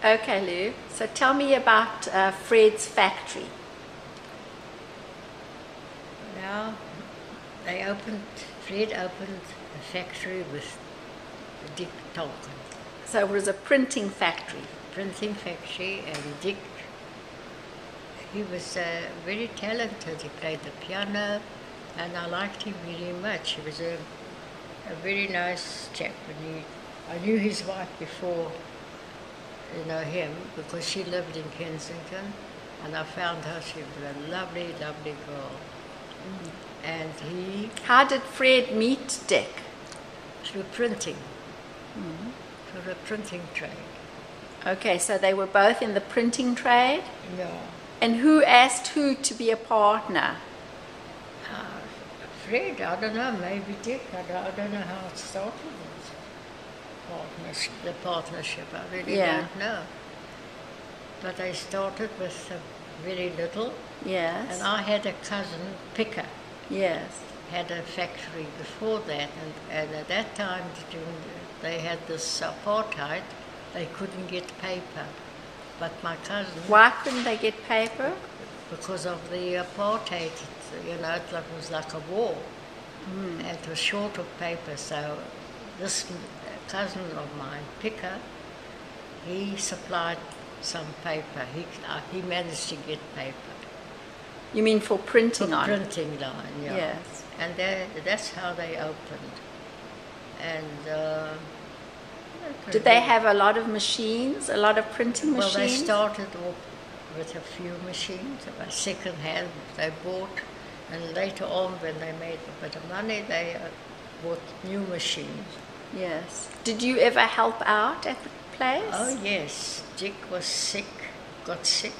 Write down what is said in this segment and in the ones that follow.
Okay, Lou. So tell me about Fred's factory. Now, Fred opened a factory with Dick Tolkien. So it was a printing factory. Printing factory, and Dick, he was very talented. He played the piano, and I liked him very much. He was a very nice chap. And I knew his wife before, him, because she lived in Kensington, and I found her. She was a lovely, lovely girl. Mm. And How did Fred meet Dick? Through printing. Mm. Through the printing trade. Okay, so they were both in the printing trade? Yeah. And who asked who to be a partner? Fred, I don't know, maybe Dick. I don't know how it started, the partnership. I really don't know. But they started with very little. Yes. And I had a cousin, Picker. Yes. Had a factory before that, and at that time they had this apartheid. They couldn't get paper, but my cousin. Why couldn't they get paper? Because of the apartheid. It was like a war, and it was short of paper. So this cousin of mine, Picker, he supplied some paper. He managed to get paper. You mean for printing on? Printing line, yeah. Yes. And that's how they opened. And did they have a lot of machines, a lot of printing machines? Well, they started off with a few machines, second hand they bought, and later on when they made a bit of money, they bought new machines. Yes. Did you ever help out at the place? Oh yes, Dick was sick, got sick.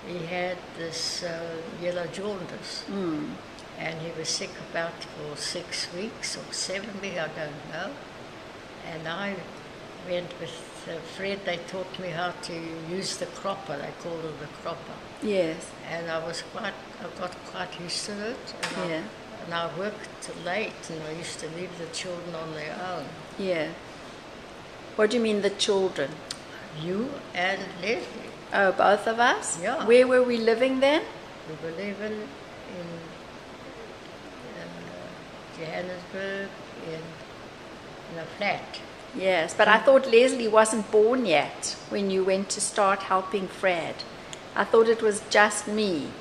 He had this yellow jaundice, and he was sick about for 6 weeks or 7 weeks, I don't know. And I went with Fred. They taught me how to use the cropper. They called it the cropper. Yes. And I got quite used to it. And I worked late, and I used to leave the children on their own. Yeah. What do you mean, the children? You and Leslie. Oh, both of us? Yeah. Where were we living then? We were living in Johannesburg in a flat. Yes, but I thought Leslie wasn't born yet when you went to start helping Fred. I thought it was just me.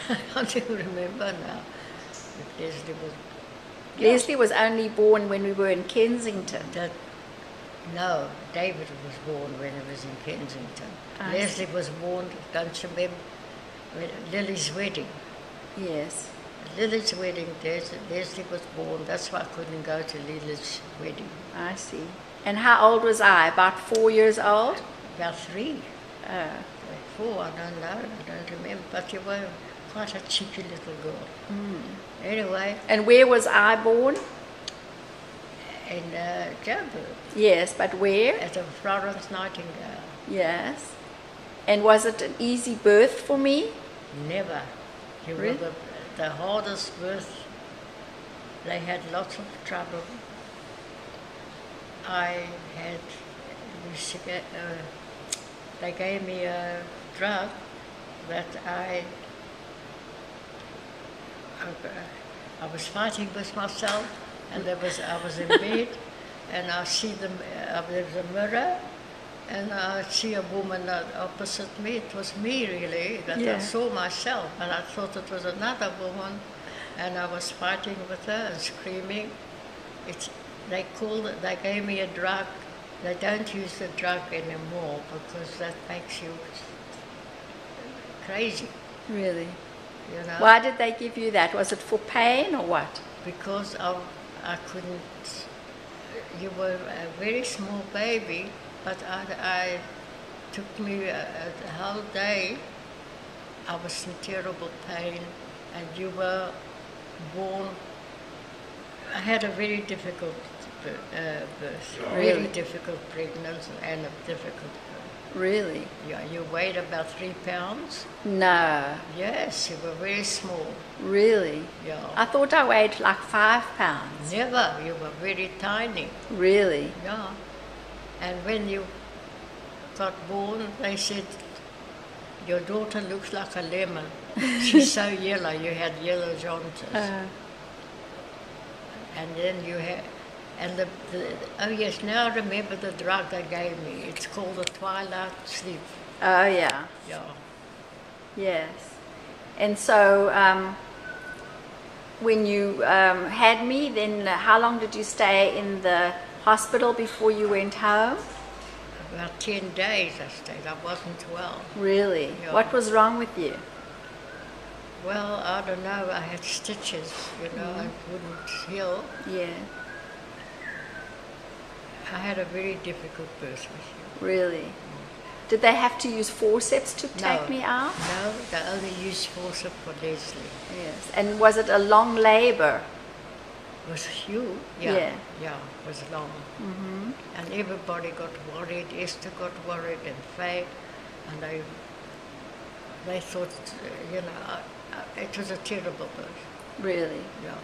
I don't remember now if Leslie was... Leslie was only born when we were in Kensington. No, David was born when he was in Kensington. Leslie was born, don't you remember, Lily's wedding. Yes. Lily's wedding, Leslie was born. That's why I couldn't go to Lily's wedding. I see. And how old was I? About 4 years old? About 3. Oh. 4, I don't know. I don't remember. But you were quite a cheeky little girl. Anyway. And where was I born? In Joburg. Yes, but where? At the Florence Nightingale. Yes. And was it an easy birth for me? Never. You really? were the hardest birth. They had lots of trouble. They gave me a drug that I was fighting with myself, and I was in bed, and I see there was a mirror, and I see a woman opposite me. It was me really, that I saw myself, and I thought it was another woman, and I was fighting with her and screaming. They gave me a drug. They don't use the drug anymore because that makes you crazy. Really? You know? Why did they give you that? Was it for pain or what? Because I couldn't. You were a very small baby, but I took me a whole day. I was in terrible pain, and you were born. I had a very difficult birth, really difficult pregnancy, and a difficult birth. Really? Yeah, you weighed about 3 pounds. No. Yes, you were very small. Really? Yeah. I thought I weighed like 5 pounds. Never. You were very tiny. Really? Yeah. And when you got born, they said, your daughter looks like a lemon. She's so yellow, you had yellow jaundice. And then you had, and oh yes, now I remember the drug they gave me. It's called the twilight sleep. Oh, yeah. Yeah. Yes. And so when you had me, then how long did you stay in the hospital before you went home? About 10 days I stayed. I wasn't well. Really? Yeah. What was wrong with you? Well, I don't know. I had stitches, you know, I wouldn't heal. Yeah. I had a very difficult birth with you. Really? Did they have to use forceps to take me out? No, they only used forceps for Leslie. Yes. And was it a long labor? Was huge. Yeah, it was long. Mm-hmm. And everybody got worried. Esther got worried, and Faye, and they thought, you know, it was a terrible birth. Really? Yeah.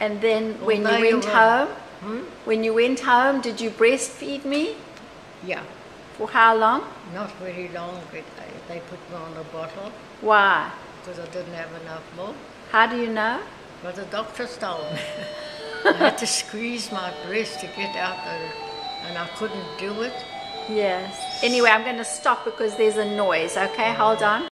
And then when you went home, when you went home, did you breastfeed me? Yeah. For how long? Not very long. They put me on a bottle. Why? Because I didn't have enough milk. How do you know? But the doctors told me. I had to squeeze my breast to get out and I couldn't do it. Yes. Anyway, I'm going to stop because there's a noise. Okay, hold on.